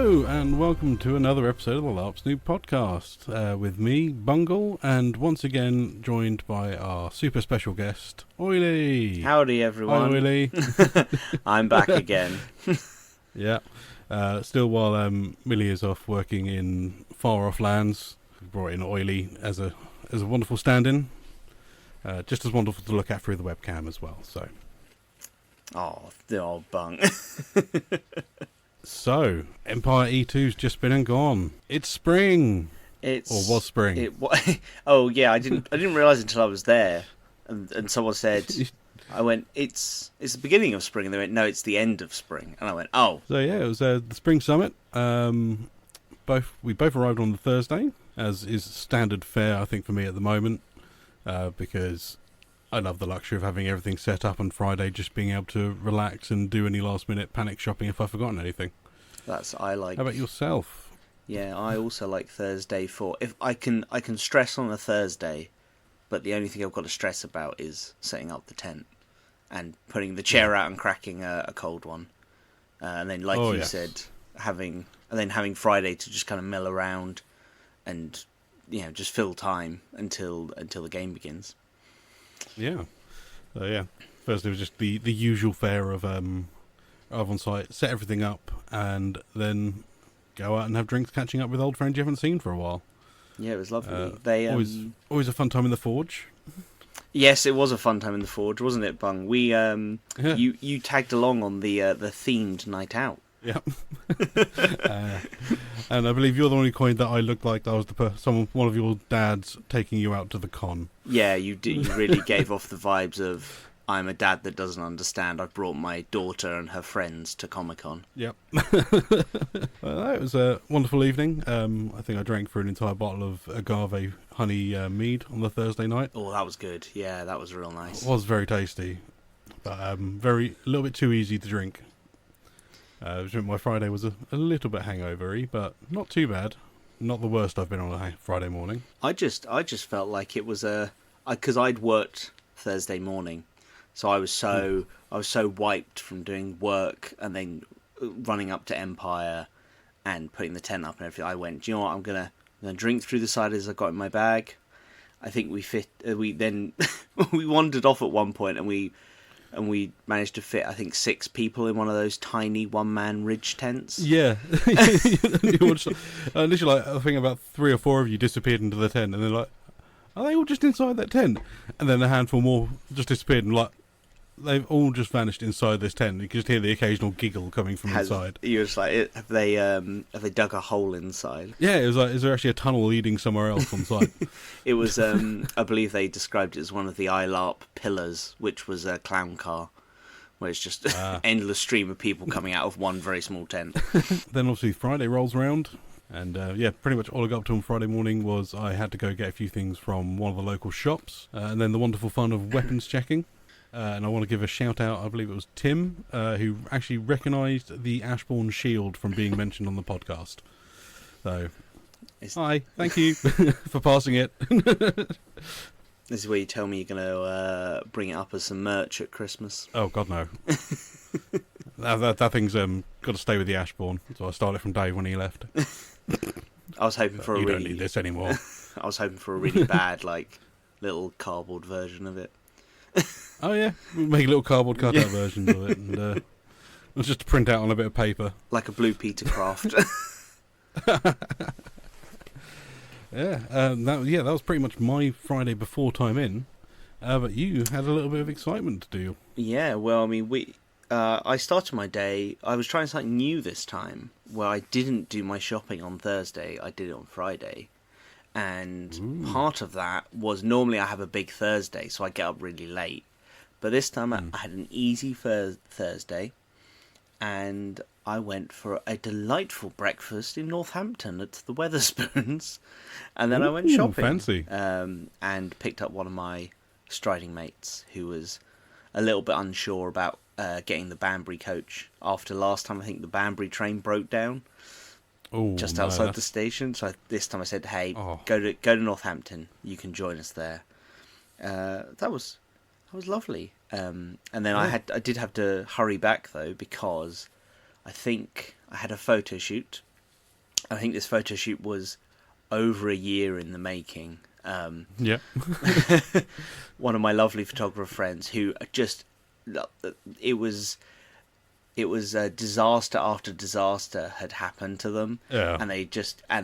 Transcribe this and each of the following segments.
Hello, and welcome to another episode of the LARP Snoop podcast with me, Bungle, and once again joined by our super special guest, Oily. Howdy, everyone. Hi, Oily. I'm back again. Yeah. Still while Millie is off working in far-off lands, we brought in Oily as a wonderful stand-in. Just as wonderful to look at through the webcam as well, so... Oh, the old bung. So, Empire E2's just been and gone. It's spring. Or was spring. Oh yeah, I didn't realise until I was there, and someone said, I went, it's the beginning of spring, and they went, no, it's the end of spring, and I went, oh. So yeah, it was the spring summit. We both arrived on the Thursday, as is standard fare, I think, for me at the moment, because I love the luxury of having everything set up on Friday, just being able to relax and do any last-minute panic shopping if I've forgotten anything. I like. How about yourself? Yeah, I also like Thursday if I can stress on a Thursday, but the only thing I've got to stress about is setting up the tent and putting the chair out and cracking a cold one, and then you said, having Friday to just kind of mill around and just fill time until the game begins. Yeah. Thursday was just the usual fare of on site, set everything up, and then go out and have drinks, catching up with old friends you haven't seen for a while. Yeah, it was lovely. Always a fun time in the Forge. Yes, it was a fun time in the Forge, wasn't it, Bung? We you tagged along on the themed night out. Yeah. And I believe you're the only coin that I looked like I was one of your dads taking you out to the con. Yeah, you did. You really gave off the vibes of, I'm a dad that doesn't understand. I've brought my daughter and her friends to Comic-Con. Yep. It was a wonderful evening. I think I drank through an entire bottle of agave honey mead on the Thursday night. Oh, that was good. Yeah, that was real nice. It was very tasty, but a little bit too easy to drink. My Friday was a little bit hangover-y, but not too bad. Not the worst I've been on a Friday morning. I just felt like it was because I'd worked Thursday morning, so I was so wiped from doing work and then running up to Empire and putting the tent up and everything. I went, do you know what? I'm gonna drink through the ciders I got in my bag. I think we then we wandered off at one point and we managed to fit, I think, 6 people in one of those tiny one-man ridge tents. Yeah. Literally, I think about 3 or 4 of you disappeared into the tent, and they're like, are they all just inside that tent? And then a handful more just disappeared, and they've all just vanished inside this tent. You can just hear the occasional giggle coming from inside. You were just like, have they dug a hole inside? Yeah, it was like, is there actually a tunnel leading somewhere else on site? It was, I believe they described it as one of the ILARP pillars, which was a clown car, where it's just an endless stream of people coming out of one very small tent. Then obviously Friday rolls around, and pretty much all I got up to on Friday morning was I had to go get a few things from one of the local shops, and then the wonderful fun of weapons checking. And I want to give a shout out, I believe it was Tim, who actually recognised the Ashbourne shield from being mentioned on the podcast. So, hi, thank you for passing it. This is where you tell me you're going to bring it up as some merch at Christmas. Oh, God, no. that thing's got to stay with the Ashbourne, so I started from Dave when he left. I was hoping for you don't need this anymore. I was hoping for a really bad, little cardboard version of it. Oh yeah, we'll make a little cardboard cutout versions of it, and it's just to print out on a bit of paper, like a Blue Peter craft. That was pretty much my Friday before time in. But you had a little bit of excitement to do. Yeah, well, I mean, I started my day. I was trying something new this time, where I didn't do my shopping on Thursday. I did it on Friday. And part of that was, normally I have a big Thursday, so I get up really late. But this time I had an easy Thursday, and I went for a delightful breakfast in Northampton at the Weatherspoons, and then I went shopping. Fancy. And picked up one of my striding mates who was a little bit unsure about getting the Banbury coach. After last time, I think the Banbury train broke down. Just outside the station. So this time I said, "Hey, go to Northampton. You can join us there." That was lovely. And then I did have to hurry back though, because I think I had a photo shoot I think this photo shoot was over a year in the making. Yeah. One of my lovely photographer friends who just, it was disaster after disaster had happened to them, Yeah. and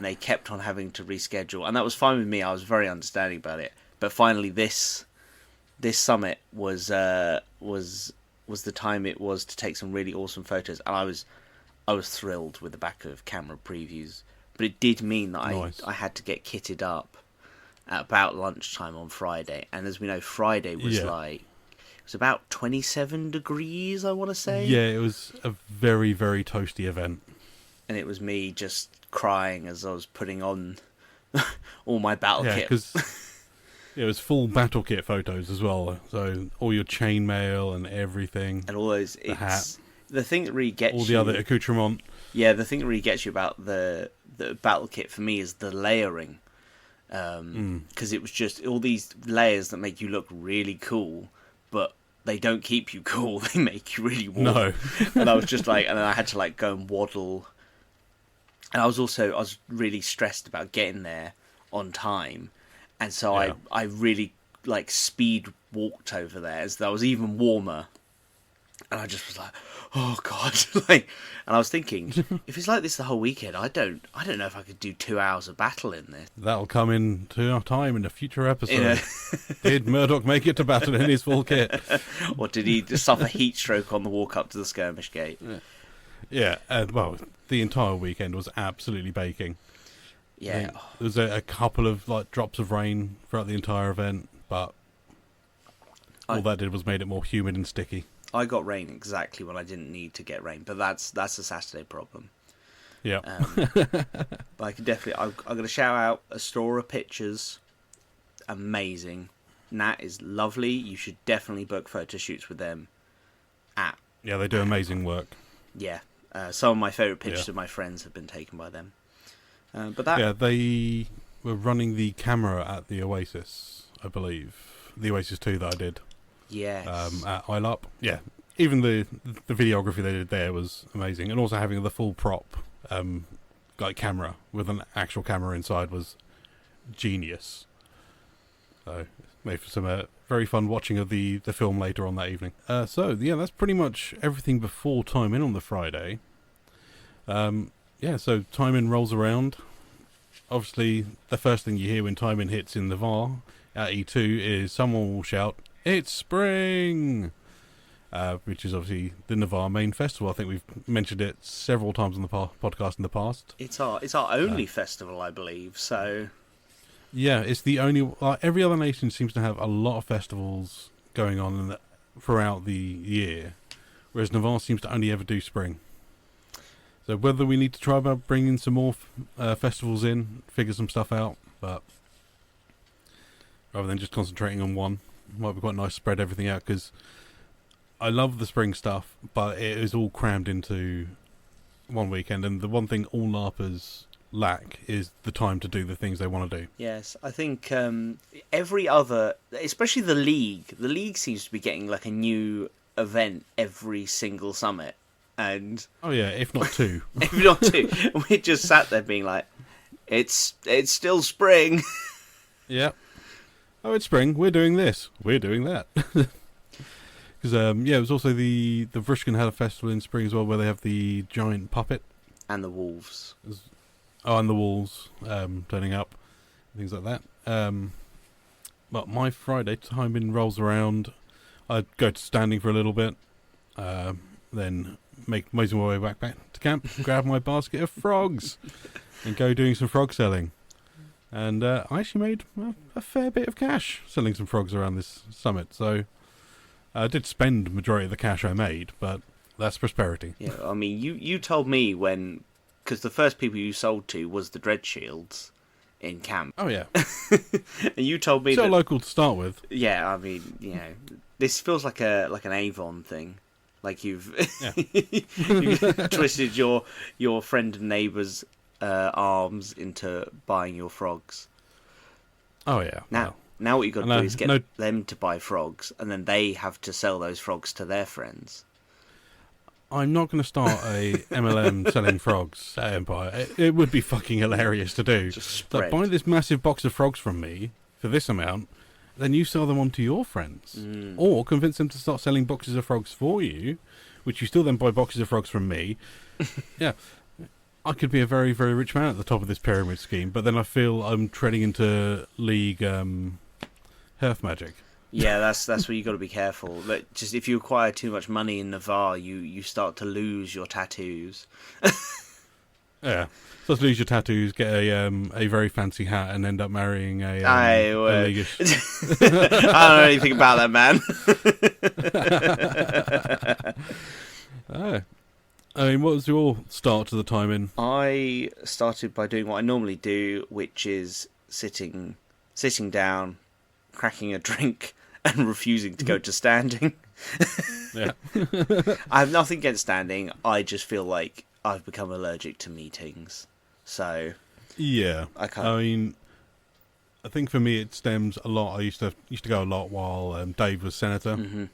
they kept on having to reschedule, and that was fine with me. I was very understanding about it. But finally, this summit was the time it was to take some really awesome photos, and I was thrilled with the back of camera previews. But it did mean that Nice. I had to get kitted up at about lunchtime on Friday, and as we know, Friday was it was about 27 degrees, I want to say. Yeah, it was a very, very toasty event. And it was me just crying as I was putting on all my battle kit. Yeah, because it was full battle kit photos as well. So all your chainmail and everything. And all those... The hat. The thing that really gets all the other accoutrement. Yeah, the thing that really gets you about the battle kit for me is the layering. Because it was just all these layers that make you look really cool, but they don't keep you cool. They make you really warm. No. And I was just like, and then I had to like go and waddle. And I was really stressed about getting there on time, and so I really like speed walked over there as though I was even warmer. And I just was like, oh god, like, and I was thinking, if it's like this the whole weekend, I don't know if I could do 2 hours of battle in this. That'll come into our time in a future episode. Did Murdoch make it to battle in his full kit? Or did he just suffer heat stroke on the walk up to the skirmish gate? Yeah, well, the entire weekend was absolutely baking. Yeah. There was a couple of like drops of rain throughout the entire event, but all that did was made it more humid and sticky. I got rain exactly when I didn't need to get rain, but that's a Saturday problem. Yeah. But I could definitely... I'm going to shout out Astora Pictures. Amazing. Nat is lovely. You should definitely book photo shoots with them. Yeah, they do amazing work. Yeah. Some of my favourite pictures of my friends have been taken by them. Yeah, they were running the camera at the Oasis, I believe. The Oasis 2 that I did. Yes. At ILUP. Yeah. Even the videography they did there was amazing. And also having the full prop like camera with an actual camera inside was genius. So made for some very fun watching of the film later on that evening. So yeah, that's pretty much everything before Time In on the Friday. So Time In rolls around. Obviously, the first thing you hear when Time In hits in the VAR at E2 is someone will shout, "It's spring!" Which is obviously the Navarre main festival. I think we've mentioned it several times on the podcast in the past. It's our only festival, I believe. So yeah, it's the only. Every other nation seems to have a lot of festivals going on throughout the year, whereas Navarre seems to only ever do spring. So whether we need to try about bringing some more festivals in, figure some stuff out, but rather than just concentrating on one, it might be quite nice to spread everything out, because I love the spring stuff, but it is all crammed into one weekend, and the one thing all LARPers lack is the time to do the things they want to do. yes, I think every other, especially the league seems to be getting like a new event every single summit. And oh yeah, if not two. If not two. We just sat there being like, it's still spring. Yeah. Oh, it's spring. We're doing this. We're doing that. Because it was also the Vrishkin had a festival in spring as well, where they have the giant puppet and the wolves. And the wolves turning up, things like that. But my Friday Time In rolls around. I'd go to standing for a little bit, then make my way back to camp, grab my basket of frogs, and go doing some frog selling. And I actually made a fair bit of cash selling some frogs around this summit. So I did spend majority of the cash I made, but that's prosperity. Yeah, I mean, you told me when, because the first people you sold to was the Dread Shields in camp. Oh yeah. And you told me so that, local to start with. Yeah, I mean, this feels like an Avon thing. Like you've twisted your friend and neighbour's arms into buying your frogs. Oh yeah. Now what you got to do is get them to buy frogs, and then they have to sell those frogs to their friends. I'm not going to start a MLM selling frogs at Empire. It would be fucking hilarious to do. Just So spread. buy this massive box of frogs from me for this amount, then you sell them on to your friends. Or convince them to start selling boxes of frogs for you, which you still then buy boxes of frogs from me. Yeah. I could be a very, very rich man at the top of this pyramid scheme, but then I feel I'm treading into League Hearth magic. Yeah, that's where you got to be careful. But just if you acquire too much money in Navarre, you start to lose your tattoos. Yeah. So let's lose your tattoos, get a very fancy hat, and end up marrying a Leaguish. I don't know anything about that, man. Oh. I mean, what was your start to the time in? I started by doing what I normally do, which is sitting down, cracking a drink, and refusing to go to standing. Yeah. I have nothing against standing. I just feel like I've become allergic to meetings. So Yeah. I can't. I mean, I think for me it stems a lot. I used to go a lot while Dave was senator. Mm-hmm.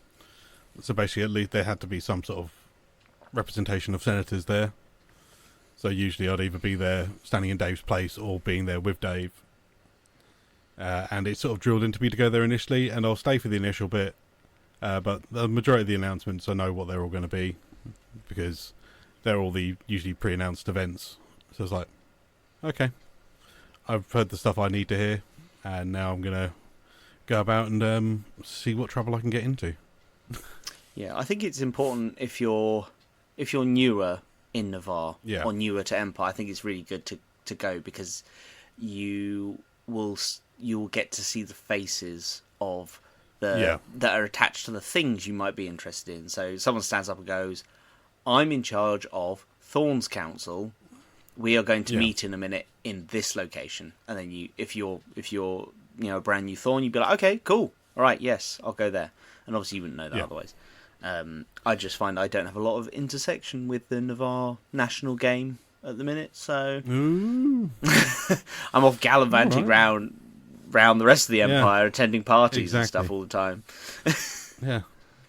So basically, at least there had to be some sort of representation of senators there. So usually I'd either be there standing in Dave's place or being there with Dave. And it sort of drilled into me to go there initially, and I'll stay for the initial bit. But the majority of the announcements, I know what they're all going to be, because they're all the usually pre-announced events. So it's like, okay, I've heard the stuff I need to hear, and now I'm going to go about and see what trouble I can get into. Yeah, I think it's important if you're newer in Navarre or newer to Empire. I think it's really good to go, because you will get to see the faces of that are attached to the things you might be interested in. So someone stands up and goes, "I'm in charge of Thorns Council. We are going to meet in a minute in this location." And then if you're a brand new Thorn, you'd be like, "Okay, cool, all right, yes, I'll go there." And obviously you wouldn't know that otherwise. I just find I don't have a lot of intersection with the Navarre national game at the minute, so I'm off gallivanting round the rest of the Empire, attending parties and stuff all the time. Yeah.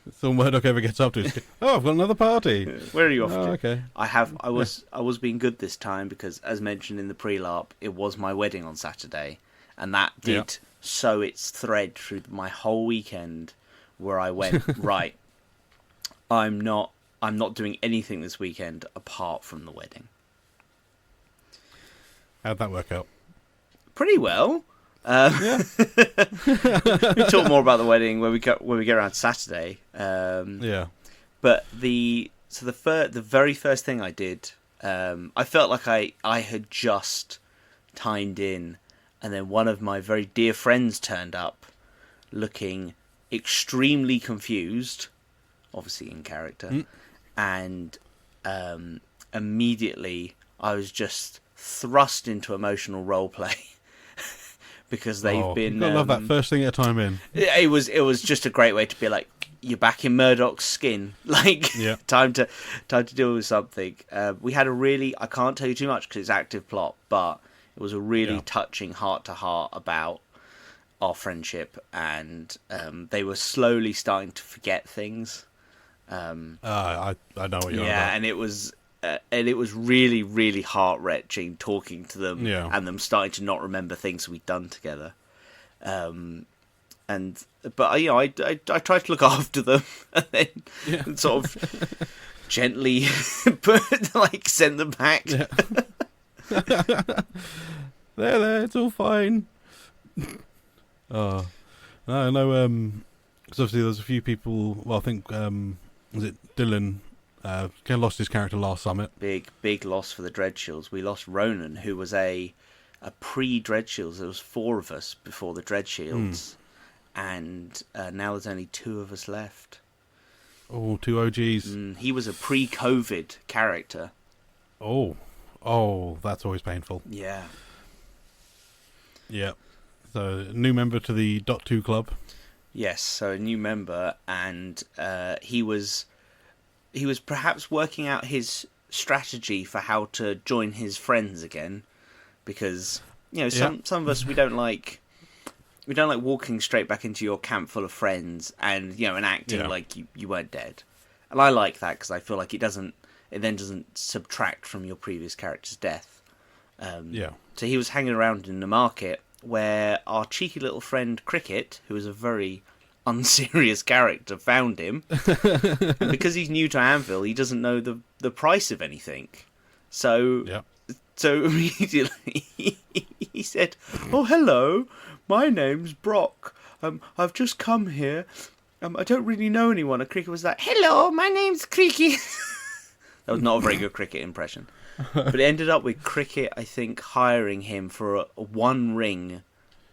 That's all Murdoch ever gets up to is, "Oh, I've got another party." Where are you off to? Okay. I was being good this time, because, as mentioned in the pre-larp, it was my wedding on Saturday, and that did sow its thread through my whole weekend, where I went, right, I'm not doing anything this weekend apart from the wedding. How'd that work out? Pretty well. We talk more about the wedding when we get around Saturday. But the very first thing I did, I felt like I had just timed in, and then one of my very dear friends turned up, looking extremely confused, obviously in character, and immediately I was just thrust into emotional roleplay. Because they've been. You gotta love that first thing at a time in. It was just a great way to be like, you're back in Murdoch's skin. Like, time to deal with something. We had a really, I can't tell you too much because it's active plot, but it was a really touching heart to heart about our friendship, and they were slowly starting to forget things. I know what you're on about. And it was really, really heart-wrenching talking to them and them starting to not remember things we'd done together. But I tried to look after them and then sort of gently send them back. Yeah. there, it's all fine. No, because obviously there's a few people. Well, I think was it Dylan? Kind of lost his character last summit. Big loss for the Dreadshields. We lost Ronan, who was a pre-Dreadshields. There was 4 of us before the Dreadshields, and now there's only 2 of us left. Oh, 2 OGs. He was a pre-COVID character. Oh, that's always painful. Yeah. Yeah. So, new member to the .2 club. Yes, so a new member, and he was perhaps working out his strategy for how to join his friends again, because some of us we don't like walking straight back into your camp full of friends and and acting like you weren't dead. And I like that because I feel like it then doesn't subtract from your previous character's death. Yeah. So he was hanging around in the market where our cheeky little friend Cricket, who is a very unserious character, found him. And because he's new to Anvil, he doesn't know the price of anything. So immediately he said, "Oh, hello, my name's Brock. I've just come here. I don't really know anyone." And Cricket was like, "Hello, my name's Cricket." That was not a very good Cricket impression. But it ended up with Cricket, I think, hiring him for one ring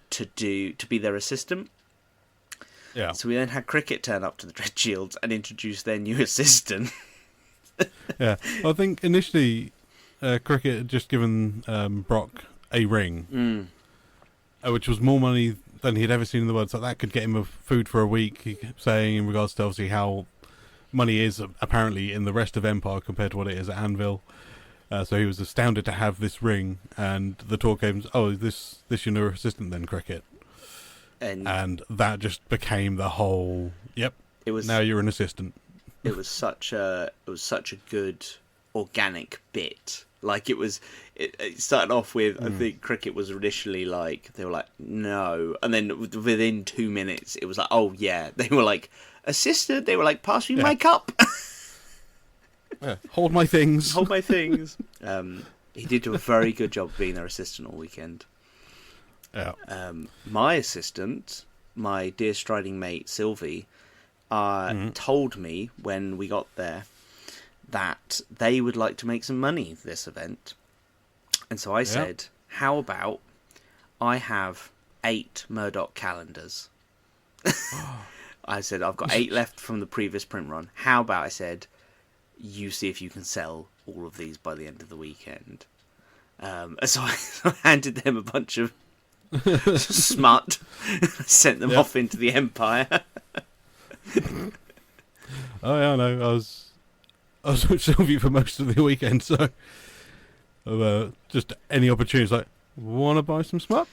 to be their assistant. Yeah. So we then had Cricket turn up to the Dread Shields and introduce their new assistant. Yeah. Well, I think initially Cricket had just given Brock a ring, which was more money than he'd ever seen in the world. So that could get him food for a week, he kept saying, in regards to obviously how money is apparently in the rest of Empire compared to what it is at Anvil. So he was astounded to have this ring, and the talk came, "Oh, is this your new assistant then, Cricket?" And that just became the whole. Yep. It was, now you're an assistant. It was such a good organic bit. Like it started off with, I think Cricket was initially like, they were like, "No," and then within 2 minutes it was like, "Oh yeah." They were like, "Assistant." They were like, "Pass me my cup." Yeah. Hold my things. Hold my things. He did do a very good job of being their assistant all weekend. Yeah. My assistant, my dear striding mate Sylvie, told me when we got there that they would like to make some money this event. And so I said, "How about I have 8 Murdoch calendars?" I said, "I've got 8 left from the previous print run. How about," I said, "you see if you can sell all of these by the end of the weekend." So I handed them a bunch of smut, sent them off into the Empire. Oh yeah, I know. I was with Sylvie for most of the weekend, so just any opportunities, like, "Want to buy some smut?"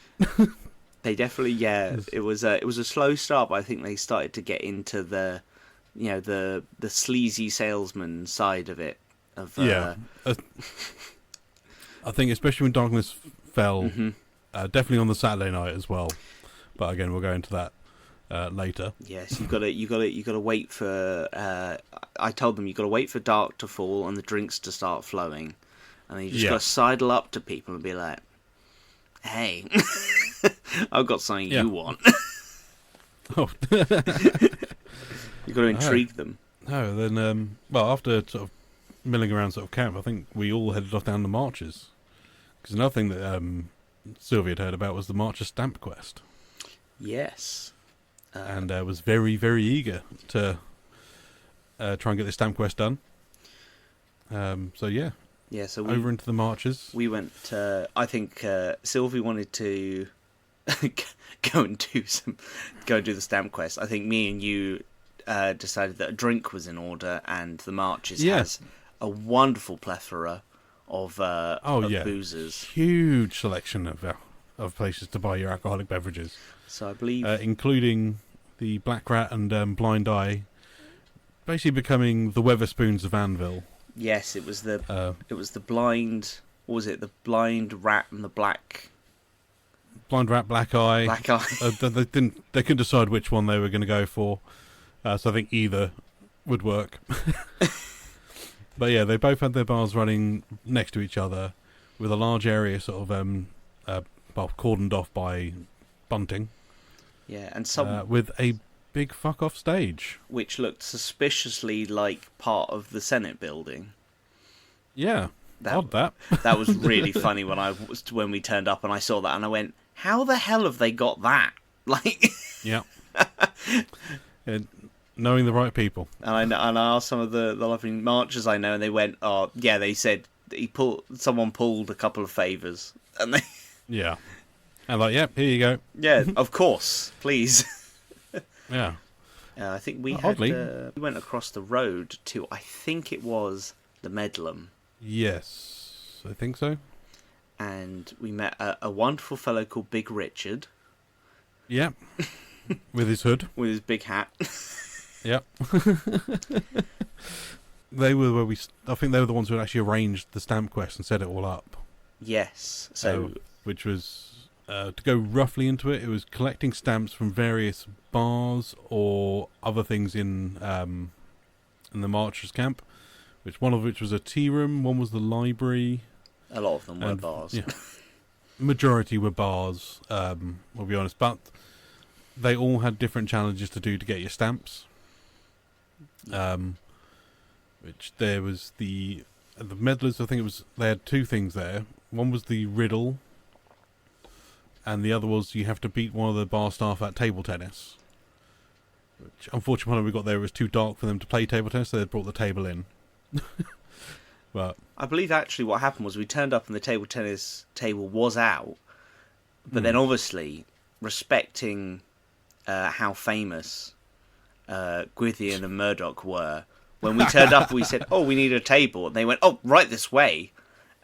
They definitely, it was a slow start, but I think they started to get into the sleazy salesman side of it. I think especially when darkness fell, definitely on the Saturday night as well. But again, we'll go into that later. Yes, you gotta wait for. I told them you gotta wait for dark to fall and the drinks to start flowing, and then you just gotta sidle up to people and be like, "Hey, I've got something you want." Oh. You got to intrigue them. No, then, after sort of milling around sort of camp, I think we all headed off down the marches. Because another thing that Sylvia had heard about was the Marcher Stamp Quest. Yes. And was very, very eager to try and get this Stamp Quest done. So over into the marches. We went, I think Sylvie wanted to go and do the Stamp Quest. I think me and you decided that a drink was in order, and the marches has a wonderful plethora of boozers. Huge selection of places to buy your alcoholic beverages. So I believe, including the Black Rat and Blind Eye, basically becoming the Weatherspoons of Anvil. Yes, it was the blind. What was it? The Blind Rat and the Black. Blind Rat, Black Eye. Black Eye. They couldn't decide which one they were going to go for. So I think either would work. But yeah, they both had their bars running next to each other, with a large area sort of cordoned off by bunting. Yeah, and some with a big fuck off stage, which looked suspiciously like part of the Senate building. Yeah, odd that. That was really funny when we turned up and I saw that and I went, "How the hell have they got that?" Like, yeah. Knowing the right people. And I asked some of the lovely marchers I know, and they went, "Oh, yeah." They said someone pulled a couple of favours, and they. Yeah. And like, yep, here you go. Yeah, of course, please. Yeah. I think we went across the road to, I think it was the Medlam. Yes, I think so. And we met a wonderful fellow called Big Richard. Yep. With his hood. With his big hat. Yep. They were where I think they were the ones who had actually arranged the stamp quest and set it all up. Yes. So, which was to go roughly into it. It was collecting stamps from various bars or other things in the Marchers camp. One of which was a tea room. One was the library. a lot of them were bars. Yeah, majority were bars. We'll be honest, but they all had different challenges to do to get your stamps. Which there was the meddlers. I think they had two things there. One was the riddle, and the other was you have to beat one of the bar staff at table tennis. Which, unfortunately, when we got there, it was too dark for them to play table tennis, so they brought the table in. But I believe actually what happened was we turned up and the table tennis table was out, but then obviously respecting how famous Gwithian and Murdoch were, when we turned up we said, "Oh, we need a table," and they went, "Oh, right this way,"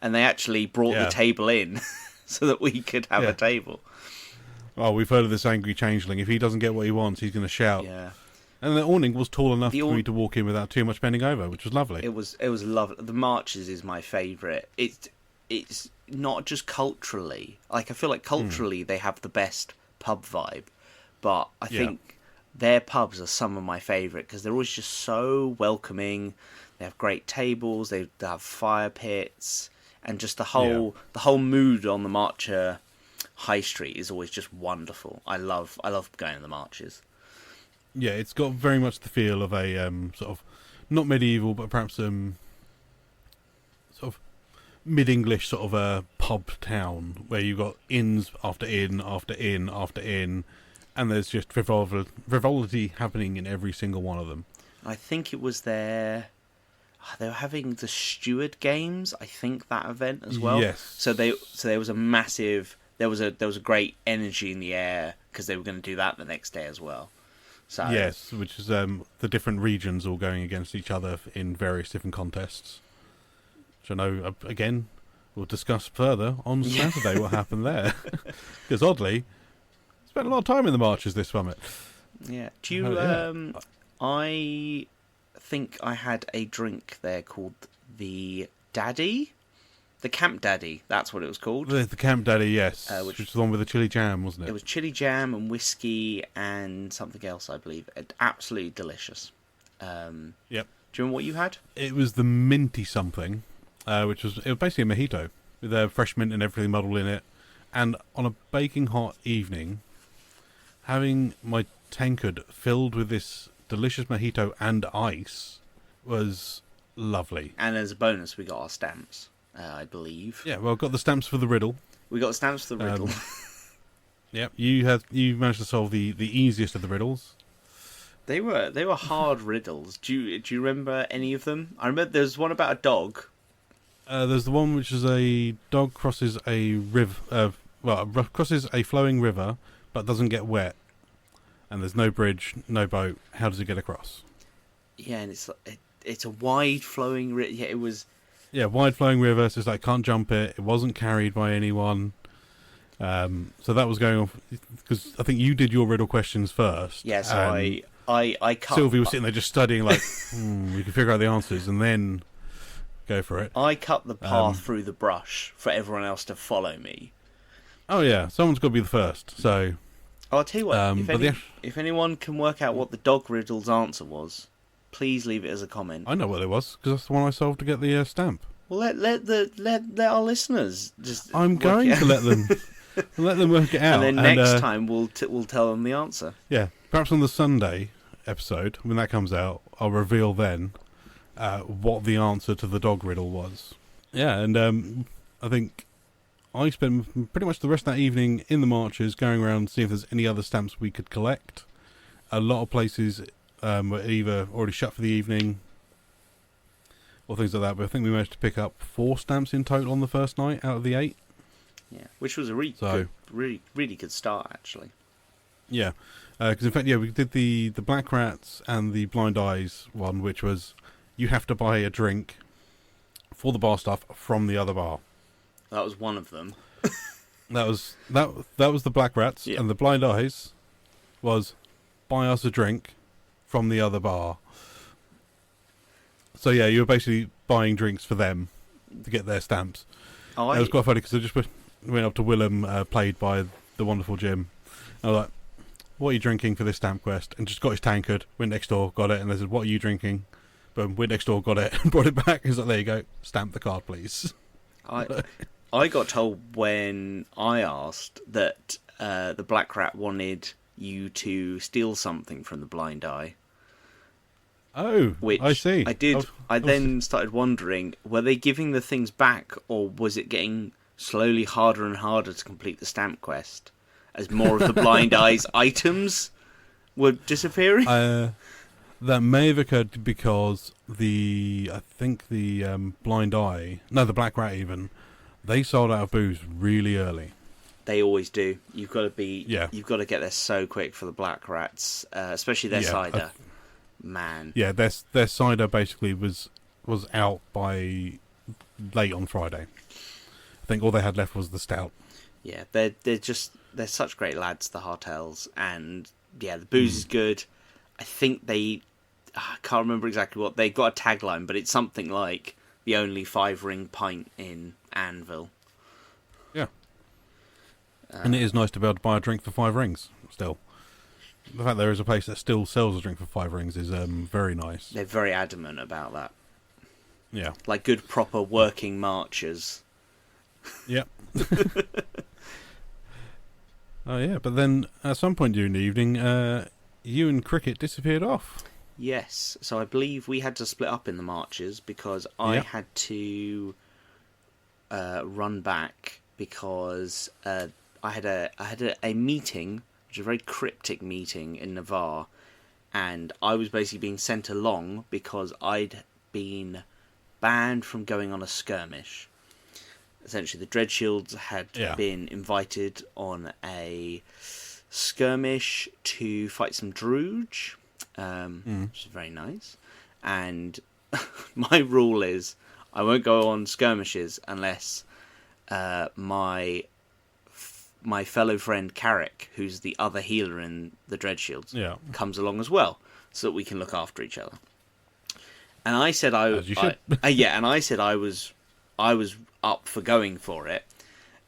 and they actually brought the table in so that we could have a table. Oh, we've heard of this angry changeling. If he doesn't get what he wants, he's going to shout. Yeah. And the awning was tall enough for me to walk in without too much bending over, which was lovely. It was lovely. The Marches is my favourite. It's not just culturally. Like, I feel like culturally they have the best pub vibe, but I think their pubs are some of my favourite because they're always just so welcoming. They have great tables. They have fire pits, and just the whole mood on the Marcher High Street is always just wonderful. I love going to the Marches. Yeah, it's got very much the feel of a sort of not medieval, but perhaps sort of mid-English sort of a pub town where you've got inns after inn after inn after inn, and there's just frivolity happening in every single one of them. I think it was they were having the Steward Games. I think that event as well. Yes. So there was a massive. There was a great energy in the air because they were going to do that the next day as well. So, yes, which is the different regions all going against each other in various different contests. Which I know, again, we'll discuss further on Saturday what happened there. Because oddly, spent a lot of time in the Marches this summit. Yeah. Do you? I think I had a drink there called the Daddy. The Camp Daddy, that's what it was called. The Camp Daddy, yes. Which was the one with the chili jam, wasn't it? It was chili jam and whiskey and something else, I believe. Absolutely delicious. Yep. Do you remember what you had? It was the minty something, it was basically a mojito with fresh mint and everything muddled in it. And on a baking hot evening, having my tankard filled with this delicious mojito and ice was lovely. And as a bonus, we got our stamps. I believe. Yeah, well, got the stamps for the riddle. We got the stamps for the riddle. Yep, you managed to solve the easiest of the riddles. They were hard riddles. Do you remember any of them? I remember there's one about a dog. There's the one which is a dog crosses a river. Crosses a flowing river, but doesn't get wet. And there's no bridge, no boat. How does it get across? Yeah, and it's a wide flowing river. Yeah, it was. Yeah, wide flowing river, so it's like can't jump it. It wasn't carried by anyone. So that was going on because I think you did your riddle questions first. Yeah, so I cut. Sylvie was sitting there just studying, like we can figure out the answers and then go for it. I cut the path through the brush for everyone else to follow me. Oh yeah, someone's got to be the first. So I'll tell you what. If anyone can work out what the dog riddle's answer was, please leave it as a comment. I know what it was because that's the one I solved to get the stamp. Well, let our listeners just. I'm going to let them work it out, and then next time we'll tell them the answer. Yeah, perhaps on the Sunday episode when that comes out, I'll reveal then what the answer to the dog riddle was. Yeah, and I think I spent pretty much the rest of that evening in the Marches going around seeing if there's any other stamps we could collect. A lot of places were either already shut for the evening or things like that, but I think we managed to pick up 4 stamps in total on the first night out of the 8. Yeah, which was a really good start, actually. Yeah, because in fact, we did the Black Rats and the Blind Eyes one, which was you have to buy a drink for the bar staff from the other bar. That was one of them. that was the Black Rats, and the Blind Eyes was buy us a drink from the other bar. So yeah, you were basically buying drinks for them to get their stamps. Oh, It was quite funny because I just went up to Willem, played by the wonderful Jim. I was like, "What are you drinking for this stamp quest?" And just got his tankard. Went next door, got it, and they said, "What are you drinking?" Boom, went next door, got it, and brought it back. He's like, "There you go, stamp the card, please." I got told when I asked that the Black Rat wanted you to steal something from the Blind Eye. Oh, Which I see. I did. I then started wondering, were they giving the things back, or was it getting slowly harder and harder to complete the stamp quest as more of the Blind Eye's items were disappearing? That may have occurred because the Blind Eye, no, the Black Rat even, they sold out of booze really early. They always do. You've got to You've got to get there so quick for the Black Rats, especially their cider. Man. Yeah, their cider basically was out by late on Friday. I think all they had left was the stout. Yeah, they're such great lads, the Hartels, and yeah, the booze is good. I think I can't remember exactly what they got a tagline, but it's something like the only 5-ring pint in Anvil. Yeah, and it is nice to be able to buy a drink for 5 rings still. The fact there is a place that still sells a drink for 5 rings is very nice. They're very adamant about that. Yeah. Like good proper working marchers. Yep. Oh yeah, but then at some point during the evening, you and Cricket disappeared off. Yes, so I believe we had to split up in the marches because I had to run back because I had a meeting, which is a very cryptic meeting in Navarre, and I was basically being sent along because I'd been banned from going on a skirmish. Essentially, the Dreadshields had been invited on a skirmish to fight some Druge, which is very nice. And my rule is I won't go on skirmishes unless my fellow friend Carrick, who's the other healer in the Dreadshields, comes along as well, so that we can look after each other. And I said I was up for going for it,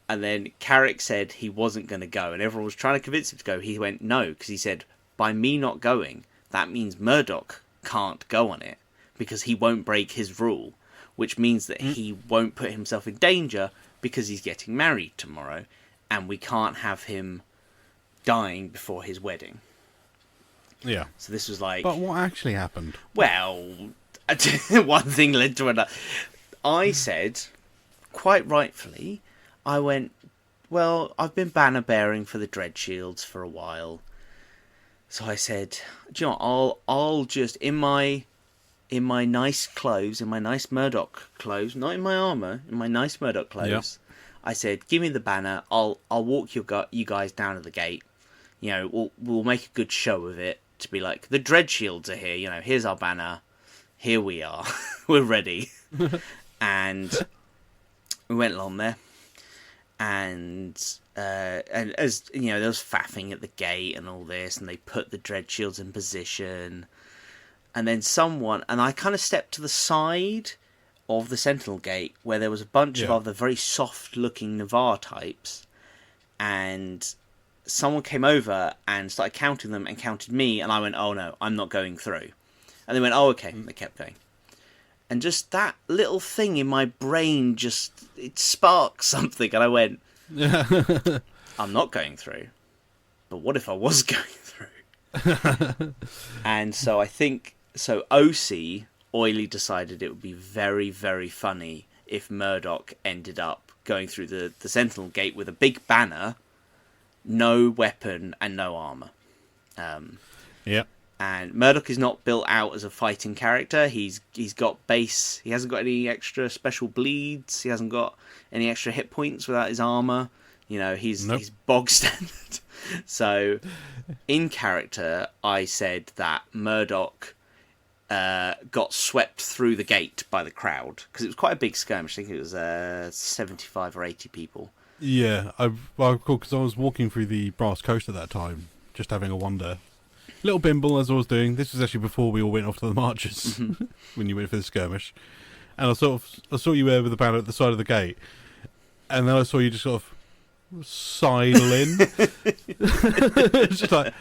and then Carrick said he wasn't going to go, and everyone was trying to convince him to go. He went no, because he said, by me not going, that means Murdoch can't go on it, because he won't break his rule, which means that he won't put himself in danger, because he's getting married tomorrow, and we can't have him dying before his wedding. Yeah. So this was like... But what actually happened? Well, one thing led to another. I said, quite rightfully, I went, well, I've been banner bearing for the Dreadshields for a while. So I said, do you know what, I'll just, in my nice clothes, in my nice Murdoch clothes, not in my armour, in my nice Murdoch clothes, I said, give me the banner, I'll walk you guys down to the gate. You know, we'll make a good show of it to be like, the Dreadshields are here, you know, here's our banner, here we are, we're ready. And we went along there, and as you know, there was faffing at the gate and all this, and they put the Dreadshields in position, and then I kind of stepped to the side of the Sentinel Gate where there was a bunch of other very soft-looking Navarre types, and someone came over and started counting them and counted me, and I went, oh no, I'm not going through. And they went, oh okay, and they kept going. And just that little thing in my brain, it sparked something. And I went, I'm not going through. But what if I was going through? And so OC, Oily, decided it would be very, very funny if Murdoch ended up going through the Sentinel Gate with a big banner, no weapon and no armour. And Murdoch is not built out as a fighting character. He's got base. He hasn't got any extra special bleeds. He hasn't got any extra hit points without his armor. You know, he's bog standard. So, in character, I said that Murdoch got swept through the gate by the crowd because it was quite a big skirmish. I think it was 75 or 80 people. Yeah, cool. Because I was walking through the Brass Coast at that time, just having a wander. little bimble as I was doing. This was actually before we all went off to the marches Mm-hmm. when you went for the skirmish, and I saw you there with the banner at the side of the gate, and then I saw you just sort of sidle in. It's just like,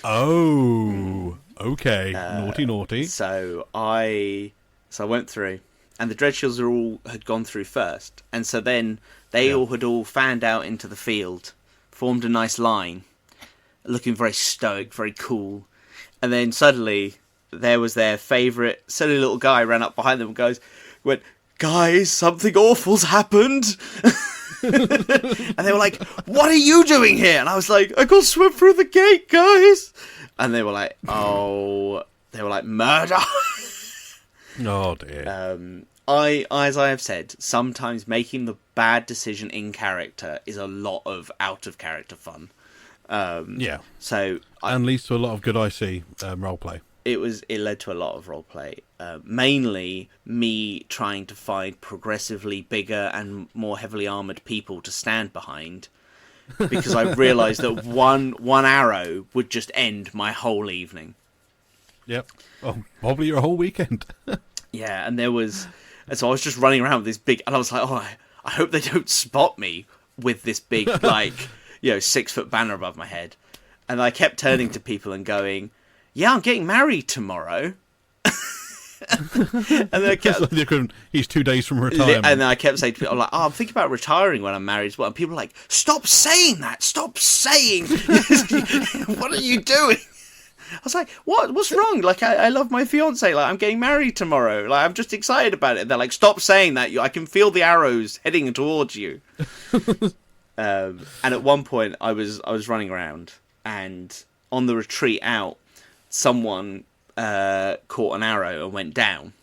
oh, okay, naughty. So I went through, and the Dreadshields had gone through first, and so then they had all fanned out into the field, formed a nice line, looking very stoic, very cool, and then suddenly there was their favourite silly little guy ran up behind them and went, guys, something awful's happened. And they were like, what are you doing here? And I was like, I got swept through the gate, guys. And they were like, murder. Oh dear. As I have said, sometimes making the bad decision in character is a lot of out of character fun. So and leads to a lot of good IC roleplay. It led to a lot of roleplay, mainly me trying to find progressively bigger and more heavily armoured people to stand behind, because I realised that one arrow would just end my whole evening. Yep. Well, probably your whole weekend. Yeah, and so I was just running around with this big, and I was like, oh, I hope they don't spot me with this big, 6-foot banner above my head. And I kept turning to people and going, yeah, I'm getting married tomorrow. And then I kept, he's 2 days from retirement. And then I kept saying to people, I'm thinking about retiring when I'm married as well. And people were like, stop saying that! Stop saying! What are you doing? I was like, what's wrong? I love my fiance. I'm getting married tomorrow. I'm just excited about it. And they're like, stop saying that. I can feel the arrows heading towards you. And at one point, I was running around, and on the retreat out, someone caught an arrow and went down.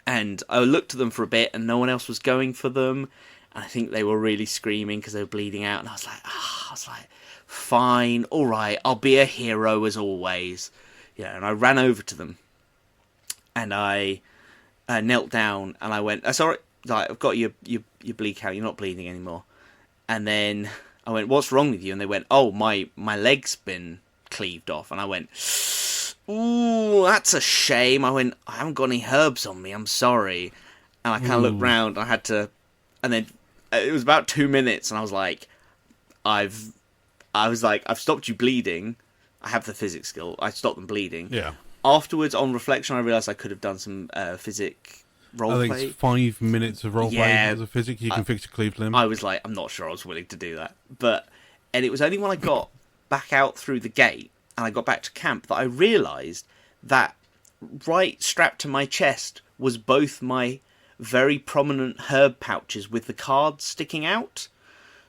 And I looked at them for a bit, and no one else was going for them. And I think they were really screaming because they were bleeding out. And I was like, fine, all right, I'll be a hero as always. Yeah, and I ran over to them, and I knelt down, and I went, sorry, I've got your bleed count, you're not bleeding anymore. And then I went, what's wrong with you? And they went, oh, my leg's been cleaved off. And I went, ooh, that's a shame. I went, I haven't got any herbs on me, I'm sorry. And I kind of looked round, and then it was about 2 minutes, and I was like, I've stopped you bleeding. I have the physics skill. I stopped them bleeding. Yeah. Afterwards, on reflection, I realised I could have done some physic roleplay. I think it's 5 minutes of roleplay as a physic. You can fix a cleaved limb. I was like, I'm not sure I was willing to do that. And it was only when I got back out through the gate and I got back to camp that I realised that right strapped to my chest was both my very prominent herb pouches with the cards sticking out.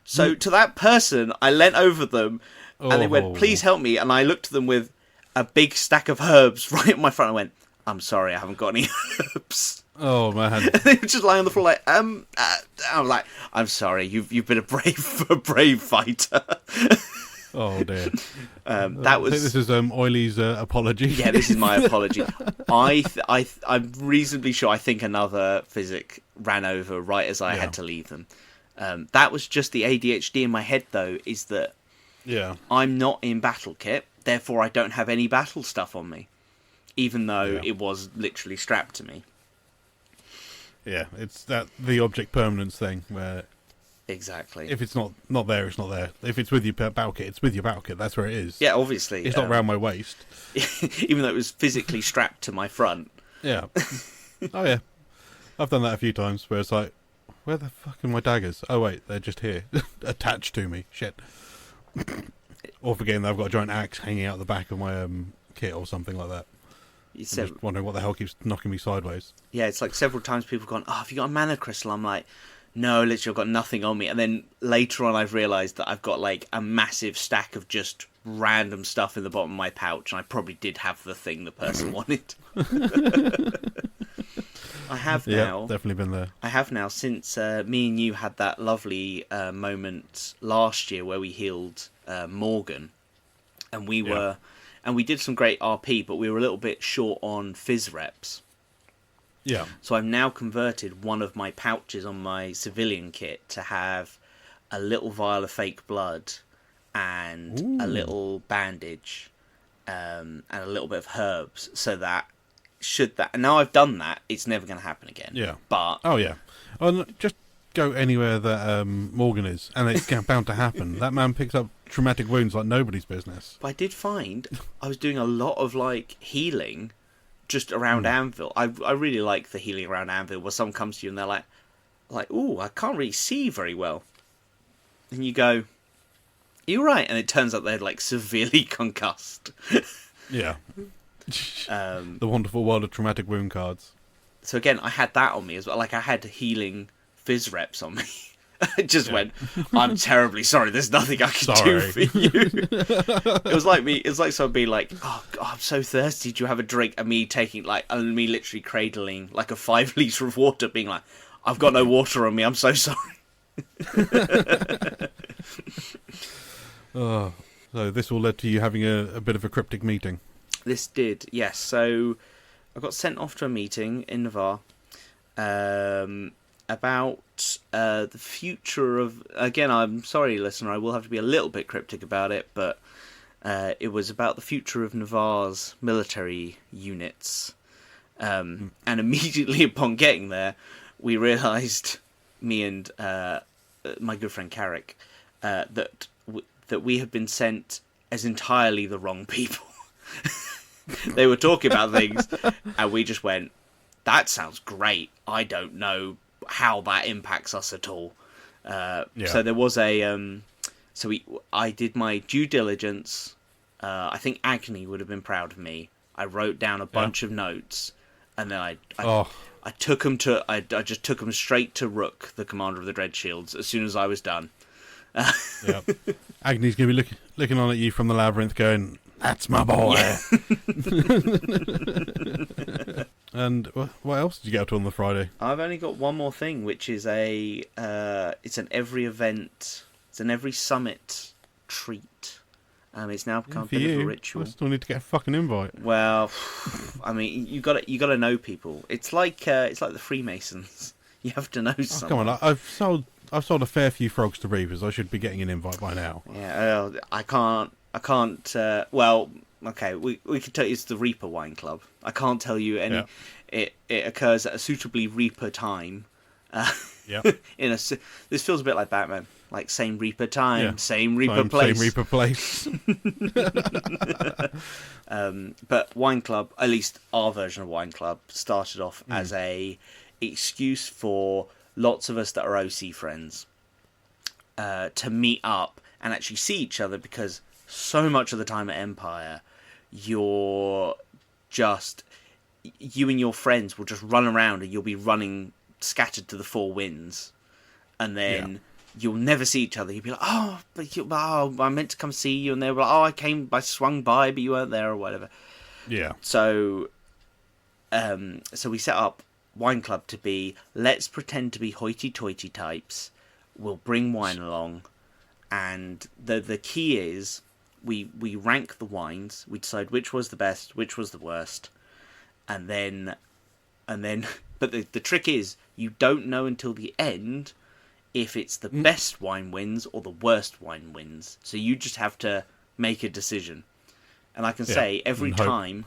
So to that person, I leant over them, and they went, please help me. And I looked at them with a big stack of herbs right in my front. I went, I'm sorry, I haven't got any herbs. Oh, man. And they were just lying on the floor I was like, I'm sorry, you've been a brave fighter. Oh, dear. That was... I think this is Oily's apology. Yeah, this is my apology. I'm reasonably sure I think another physic ran over right as I had to leave them. That was just the ADHD in my head, though, is that I'm not in battle kit, therefore I don't have any battle stuff on me, even though it was literally strapped to me. Yeah, it's the object permanence thing, where exactly, if it's not there, it's not there. If it's with your battle kit, it's with your battle kit. That's where it is. Yeah, obviously. It's not around my waist. Even though it was physically strapped to my front. Yeah. Oh, yeah. I've done that a few times, where it's like, where the fuck are my daggers? Oh, wait, they're just here. Attached to me. Shit. Or forgetting that I've got a giant axe hanging out the back of my kit or something like that. I'm just wondering what the hell keeps knocking me sideways. Yeah, it's like several times people have gone, oh, have you got a mana crystal? I'm like, no, literally I've got nothing on me. And then later on I've realised that I've got like a massive stack of just random stuff in the bottom of my pouch, and I probably did have the thing the person wanted. I have now. Definitely been there. I have now, since me and you had that lovely moment last year where we healed Morgan, and we did some great RP, but we were a little bit short on phys reps. Yeah. So I've now converted one of my pouches on my civilian kit to have a little vial of fake blood and a little bandage and a little bit of herbs, so that and now I've done that, it's never going to happen again. Yeah. But Oh yeah. Oh, just go anywhere that Morgan is, and it's bound to happen. That man picks up traumatic wounds like nobody's business. I did find I was doing a lot of like healing just around Anvil. I really like the healing around Anvil, where someone comes to you and they're like, "Ooh, I can't really see very well," and you go, "You're right," and it turns out they're like severely concussed. Yeah. The wonderful world of traumatic wound cards. So again, I had that on me as well. Like I had healing phys reps on me. I just went, "I'm terribly sorry. There's nothing I can do for you." It was like me. It's like someone being like, "Oh God, I'm so thirsty. Do you have a drink?" And me taking and me literally cradling like a 5 litre of water, being like, "I've got no water on me. I'm so sorry." Oh, so this all led to you having a bit of a cryptic meeting. This did, yes. So I got sent off to a meeting in Navarre about the future of... Again, I'm sorry, listener, I will have to be a little bit cryptic about it, but it was about the future of Navarre's military units. And immediately upon getting there, we realised, me and my good friend Carrick, that we had been sent as entirely the wrong people. They were talking about things, and we just went, "That sounds great. I don't know how that impacts us at all." So there was I did my due diligence. I think Agni would have been proud of me. I wrote down a bunch of notes, and then I took them to. I just took them straight to Rook, the commander of the Dread Shields, as soon as I was done. Yeah. Agni's gonna be looking on at you from the labyrinth, going, "That's my boy." Yeah. And what else did you get up to on the Friday? I've only got one more thing, which is it's an every event, it's an every summit treat. It's now become a bit of a ritual. I still need to get a fucking invite. Well, I mean, you got to know people. It's like the Freemasons. You have to know someone. Come on, I've sold a fair few frogs to Reapers. I should be getting an invite by now. Yeah, I can't. Well, okay, we could tell you it's the Reaper Wine Club. I can't tell you any. Yeah. It occurs at a suitably Reaper time. Yeah. This feels a bit like Batman. Like same Reaper time, same Reaper place. Same Reaper place. But Wine Club, at least our version of Wine Club, started off as a excuse for lots of us that are OC friends to meet up and actually see each other, because so much of the time at Empire, you and your friends will just run around, and you'll be running scattered to the four winds, and then you'll never see each other. You'll be like, I meant to come see you, and they'll be like, I swung by, but you weren't there, or whatever. Yeah. So we set up Wine Club to be, let's pretend to be hoity-toity types. We'll bring wine along, and the key is we rank the wines. We decide which was the best, which was the worst, and then but the trick is, you don't know until the end if it's the best wine wins or the worst wine wins. So you just have to make a decision. And I can say every time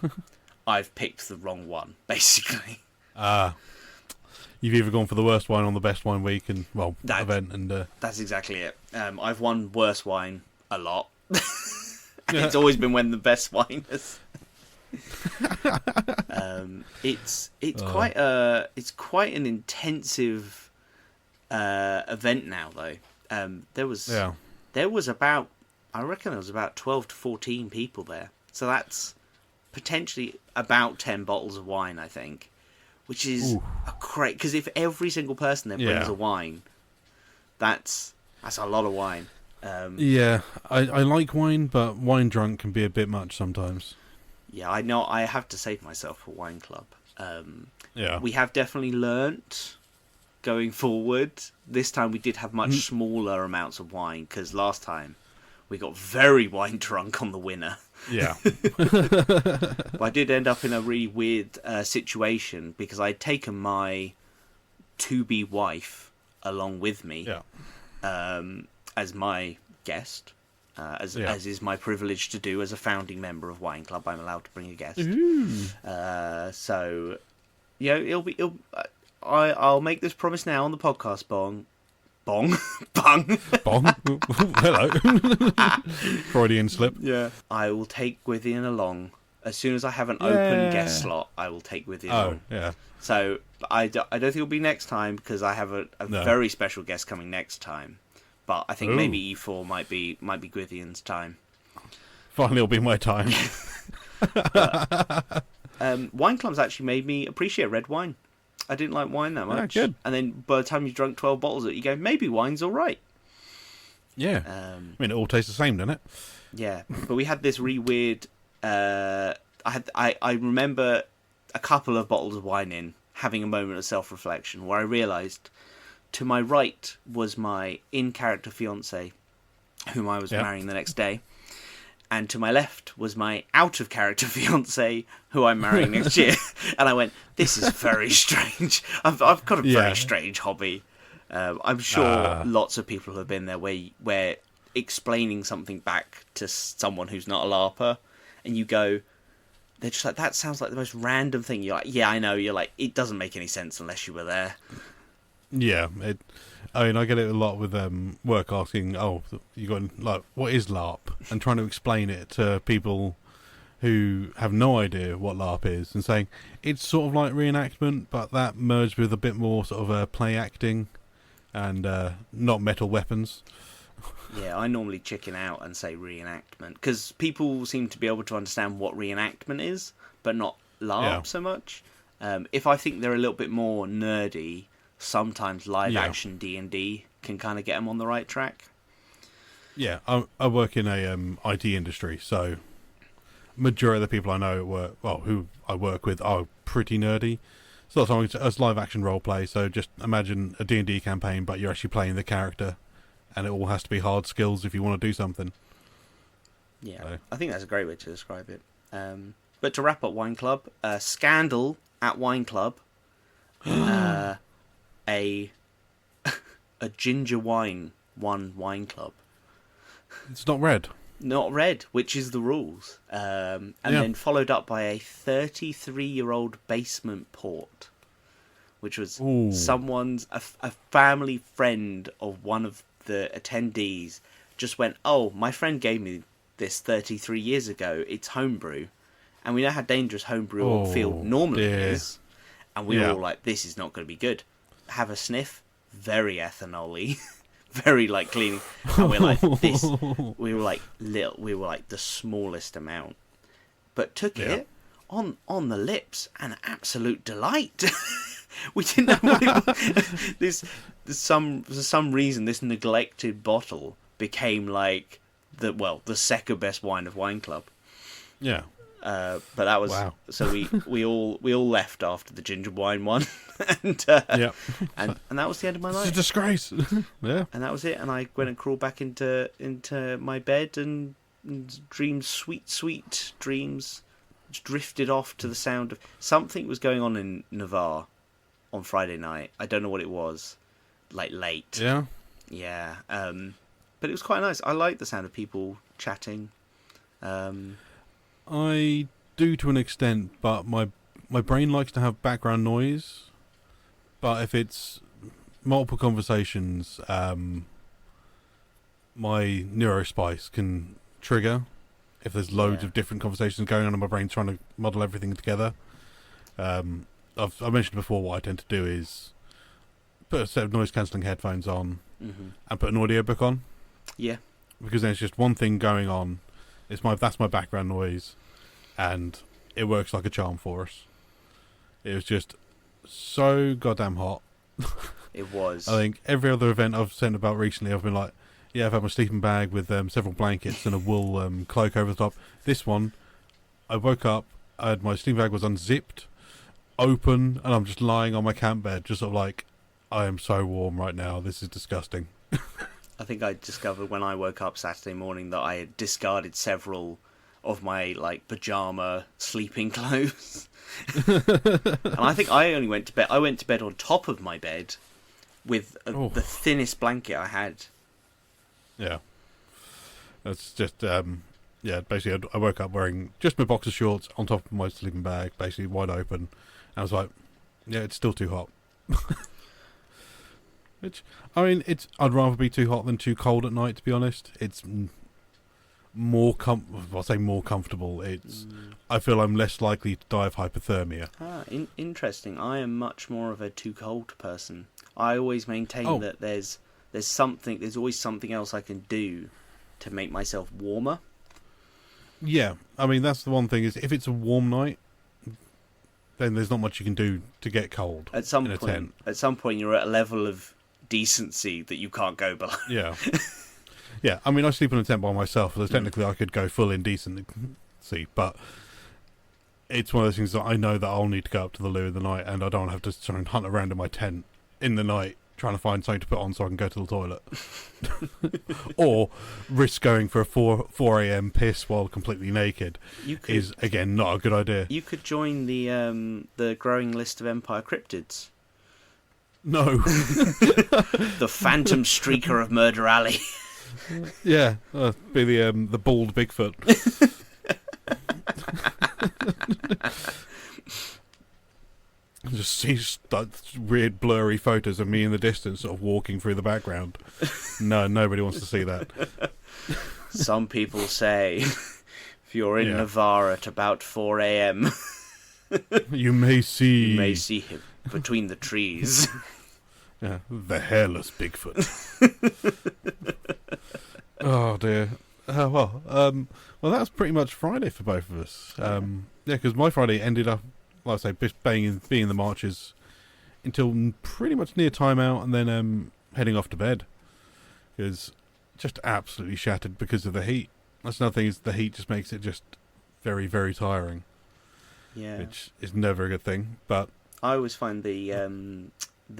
I've picked the wrong one, basically. You've either gone for the worst wine on the best wine week and event, and that's exactly it. I've won worst wine a lot. And it's always been when the best wine is. It's quite an intensive event now, though. There was about, I reckon there was about 12 to 14 people there. So that's potentially about 10 bottles of wine, I think, which is great, because if every single person there brings a wine, that's a lot of wine. I like wine, but wine drunk can be a bit much sometimes. Yeah, I know. I have to save myself for Wine Club. We have definitely learnt going forward. This time we did have much smaller amounts of wine, because last time we got very wine drunk on the winner. Yeah. But I did end up in a really weird situation, because I'd taken my to-be wife along with me as my guest. as is my privilege to do as a founding member of Wine Club. I'm allowed to bring a guest. So, I'll make this promise now on the podcast, Bung. Bung. Hello. Freudian slip. Yeah. I will take Gwithian along. As soon as I have an open guest slot, I will take Gwithian along. Yeah. So, I don't think it'll be next time, because I have a very special guest coming next time. But I think maybe E4 might be Gwithian's time. Finally, it'll be my time. Wine Club's actually made me appreciate red wine. I didn't like wine that much. Good. And then by the time you've drunk 12 bottles of it, you go, maybe wine's all right. Yeah. I mean, it all tastes the same, doesn't it? Yeah. But we had this really weird... I remember a couple of bottles of wine in, having a moment of self-reflection, where I realised to my right was my in-character fiancée, whom I was marrying the next day. And to my left was my out-of-character fiancée, who I'm marrying next year. And I went, this is very strange. I've got a very strange hobby. I'm sure lots of people have been there where explaining something back to someone who's not a LARPer, and you go, they're just like, that sounds like the most random thing. You're like, yeah, I know. You're like, it doesn't make any sense unless you were there. Yeah, I mean, I get it a lot with work asking, you got like, what is LARP? And trying to explain it to people who have no idea what LARP is, and saying it's sort of like reenactment, but that merged with a bit more sort of play acting and not metal weapons. Yeah, I normally chicken out and say reenactment, because people seem to be able to understand what reenactment is, but not LARP so much. If I think they're a little bit more nerdy, sometimes live action D&D can kind of get them on the right track. Yeah, I work in a IT industry, so majority of the people I know who I work with are pretty nerdy. So it's live action role play. So just imagine a D&D campaign, but you're actually playing the character, and it all has to be hard skills if you want to do something. Yeah, so. I think that's a great way to describe it. But to wrap up Wine Club, scandal at Wine Club. A ginger wine won Wine Club. It's not red. Not red, which is the rules. And then followed up by a 33-year-old basement port, which was a family friend of one of the attendees just went, my friend gave me this 33 years ago. It's homebrew. And we know how dangerous homebrew on field normally is. And we were all like, this is not going to be good. Have a sniff, very ethanol-y, very like cleaning, and we're like this. We were like the smallest amount, but took it on the lips, an absolute delight. We didn't know what it was. For some reason, this neglected bottle became like the second best wine of Wine Club. Yeah. But that was so we all left after the ginger wine one, and that was the end of my life. It's a disgrace. Yeah, and that was it. And I went and crawled back into my bed and dreamed sweet dreams. Just drifted off to the sound of something was going on in Navarre on Friday night. I don't know what it was, like late. Yeah. But it was quite nice. I like the sound of people chatting. I do to an extent, but my brain likes to have background noise. But if it's multiple conversations, my neurospice can trigger. If there's loads of different conversations going on in my brain, trying to model everything together. I've mentioned before what I tend to do is put a set of noise cancelling headphones on and put an audiobook on. Yeah. Because then it's just one thing going on. That's my background noise, and it works like a charm for us. It was just so goddamn hot. It was. I think every other event I've sent about recently, I've been like, I've had my sleeping bag with several blankets and a wool cloak over the top. This one, I woke up, my sleeping bag was unzipped, open, and I'm just lying on my camp bed, just sort of like, I am so warm right now. This is disgusting. I think I discovered when I woke up Saturday morning that I had discarded several of my pajama sleeping clothes. And I think I only went to bed. I went to bed on top of my bed with the thinnest blanket I had. Yeah. It's just basically I woke up wearing just my boxer shorts on top of my sleeping bag, basically wide open. And I was like, yeah, it's still too hot. Which, I mean, I'd rather be too hot than too cold at night, to be honest. It's more I'll say more comfortable. I feel I'm less likely to die of hypothermia. Interesting. I am much more of a too cold person. I always maintain that there's always something else I can do to make myself warmer. Yeah, I mean, that's the one thing, is if it's a warm night, then there's not much you can do to get cold at some in a point. tent. At some point, you're at a level of decency that you can't go below. Yeah. Yeah, I mean, I sleep in a tent by myself, so technically I could go full indecency, but it's one of those things that I know that I'll need to go up to the loo in the night, and I don't have to try and hunt around in my tent in the night trying to find something to put on so I can go to the toilet. Or risk going for a 4 a.m. piss while completely naked is, again, not a good idea. You could join the growing list of Empire cryptids. No. The Phantom Streaker of Murder Alley. Yeah, be the bald Bigfoot. Just see weird blurry photos of me in the distance sort of walking through the background. No, nobody wants to see that. Some people say if you're in Navarre at about 4 a.m. you may see him between the trees. Yeah, the hairless Bigfoot. Oh dear. Well, that's pretty much Friday for both of us. Yeah, because my Friday ended up, like I say, being in the marches until pretty much near timeout, and then heading off to bed. Because just absolutely shattered because of the heat. That's another thing, is the heat just makes it just very, very tiring. Yeah. Which is never a good thing. But I always find the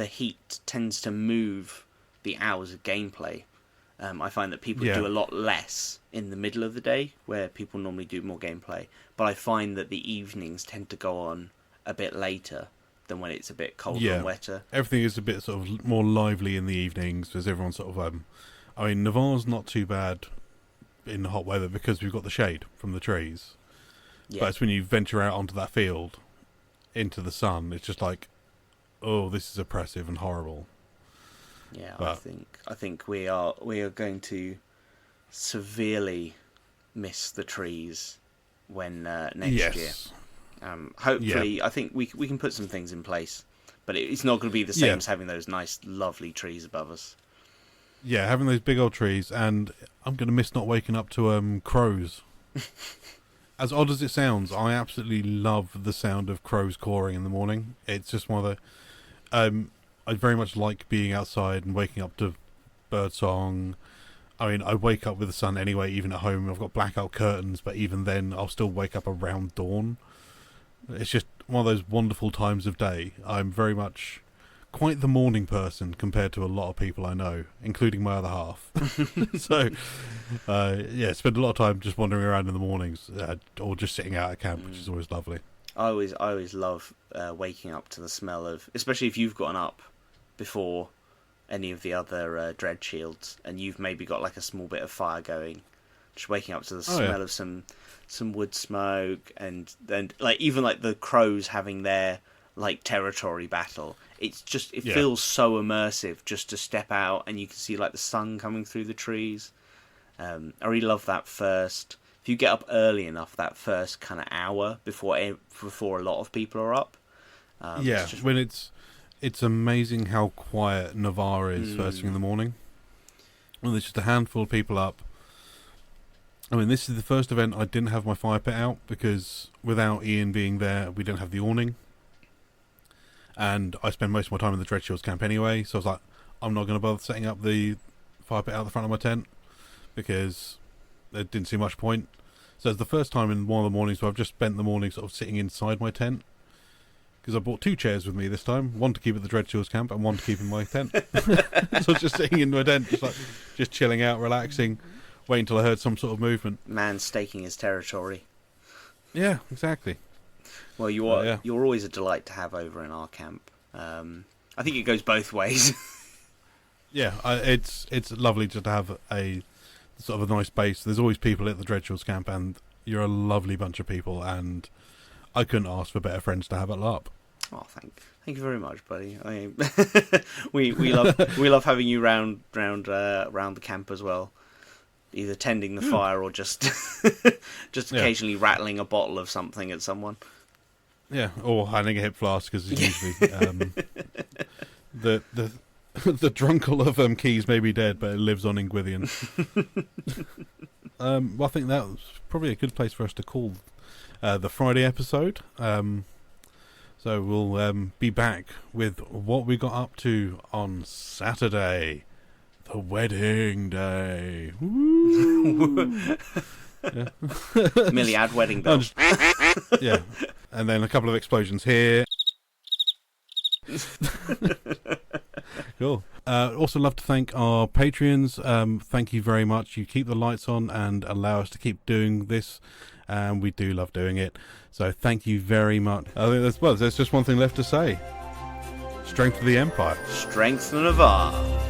heat tends to move the hours of gameplay. I find that people do a lot less in the middle of the day, where people normally do more gameplay. But I find that the evenings tend to go on a bit later than when it's a bit colder and wetter. Everything is a bit sort of more lively in the evenings, because everyone's sort of... I mean, Navarre's not too bad in the hot weather because we've got the shade from the trees. Yeah. But it's when you venture out onto that field, into the sun, it's just like, oh, this is oppressive and horrible. Yeah, but I think we are going to severely miss the trees when next year. Hopefully, I think we can put some things in place, but it's not going to be the same as having those nice, lovely trees above us. Yeah, having those big old trees, and I'm going to miss not waking up to crows. As odd as it sounds, I absolutely love the sound of crows cawing in the morning. It's just one of the... I very much like being outside and waking up to birdsong. I mean, I wake up with the sun anyway, even at home. I've got blackout curtains, but even then, I'll still wake up around dawn. It's just one of those wonderful times of day. I'm very much quite the morning person compared to a lot of people I know, including my other half. So, spend a lot of time just wandering around in the mornings, or just sitting out at camp, which is always lovely. I always love waking up to the smell of, especially if you've gotten up before any of the other dread shields, and you've maybe got like a small bit of fire going, just waking up to the smell of some wood smoke, and like even like the crows having their like territory battle. It feels so immersive just to step out and you can see like the sun coming through the trees. I really love that first. If you get up early enough, that first kind of hour before a lot of people are up. When it's amazing how quiet Navarre is first thing in the morning. When there's just a handful of people up. I mean, this is the first event I didn't have my fire pit out, because without Ian being there, we didn't have the awning. And I spend most of my time in the Dreadshields camp anyway, so I was like, I'm not going to bother setting up the fire pit out the front of my tent, because there didn't see much point. So it's the first time in one of the mornings where I've just spent the morning sort of sitting inside my tent, because I brought 2 chairs with me this time, one to keep at the Dreadshields camp and one to keep in my tent. So I was just sitting in my tent, just chilling out, relaxing, waiting until I heard some sort of movement. Man staking his territory. Yeah, exactly. Well, you're always a delight to have over in our camp. I think it goes both ways. Yeah, it's lovely just to have sort of a nice base. There's always people at the Dreadshaws camp, and you're a lovely bunch of people, and I couldn't ask for better friends to have at LARP. Oh, thank you very much, buddy. We love having you round the camp as well, either tending the fire or just occasionally rattling a bottle of something at someone. Yeah, or handing a hip flask, because usually the the drunkle of Keys may be dead, but it lives on in Gwithian. Well, I think that was probably a good place for us to call the Friday episode. So we'll be back with what we got up to on Saturday, the wedding day. Woo! Yeah. Merely add wedding bells. Yeah, and then a couple of explosions here. Cool. Also love to thank our Patreons. Thank you very much. You keep the lights on and allow us to keep doing this, and we do love doing it. So thank you very much. I think there's just one thing left to say. Strength of the Empire. Strength of Navarre.